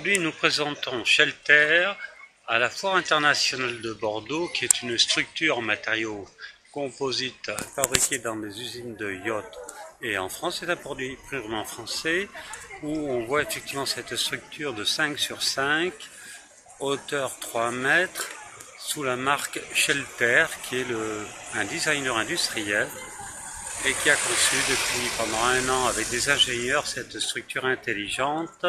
Aujourd'hui, nous présentons Shelter à la Foire internationale de Bordeaux, qui est une structure en matériaux composites fabriquée dans des usines de yachts. Et en France, c'est un produit purement français, où on voit effectivement cette structure de 5 sur 5, hauteur 3 mètres, sous la marque Shelter, qui est un designer industriel, et qui a conçu depuis pendant un an avec des ingénieurs cette structure intelligente.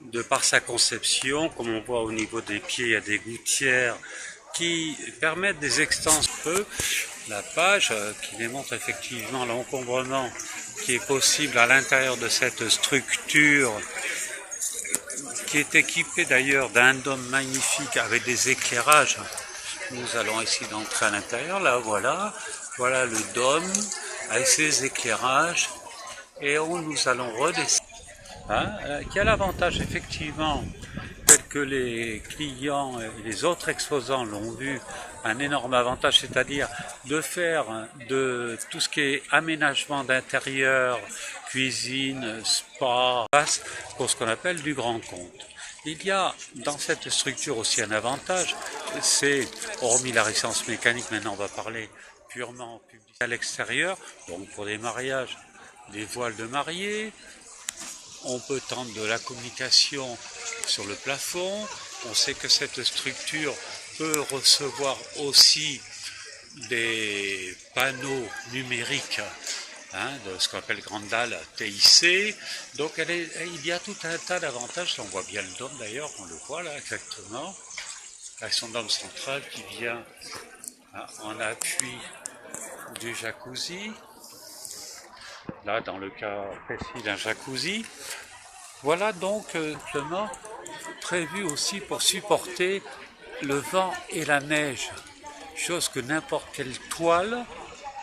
De par sa conception, comme on voit au niveau des pieds, il y a des gouttières qui permettent des extensions. La page qui démontre effectivement l'encombrement qui est possible à l'intérieur de cette structure, qui est équipée d'ailleurs d'un dôme magnifique avec des éclairages. Nous allons essayer d'entrer à l'intérieur, là voilà le dôme avec ses éclairages, et nous allons redescendre. Qui a l'avantage effectivement, tel que les clients et les autres exposants l'ont vu, un énorme avantage, c'est-à-dire de faire de tout ce qui est aménagement d'intérieur, cuisine, spa, pour ce qu'on appelle du grand compte. Il y a dans cette structure aussi un avantage, c'est, hormis la résistance mécanique, maintenant on va parler purement public à l'extérieur, donc pour des mariages, des voiles de mariés. On peut tendre de la communication sur le plafond. On sait que cette structure peut recevoir aussi des panneaux numériques, de ce qu'on appelle grande dalle TIC. Donc il y a tout un tas d'avantages. On voit bien le dôme d'ailleurs, on le voit là exactement, avec son dôme central qui vient en appui du jacuzzi. Là, dans le cas précis d'un jacuzzi. Voilà donc simplement prévu aussi pour supporter le vent et la neige, chose que n'importe quelle toile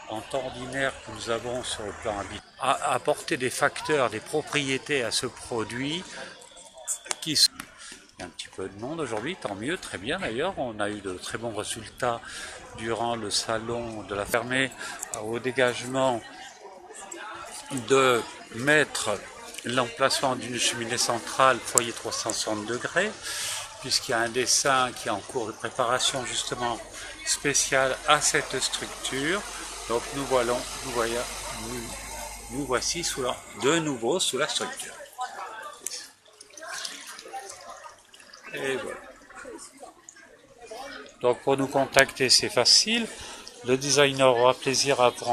en temps ordinaire que nous avons sur le plan habituel a apporté des facteurs, des propriétés à ce produit qui sont... Il y a un petit peu de monde aujourd'hui, tant mieux, très bien d'ailleurs. On a eu de très bons résultats durant le salon de la fermée au dégagement de mettre l'emplacement d'une cheminée centrale foyer 360 degrés, puisqu'il y a un dessin qui est en cours de préparation justement spécial à cette structure. Donc nous voici de nouveau sous la structure. Et voilà. Donc pour nous contacter, c'est facile. Le designer aura plaisir à prendre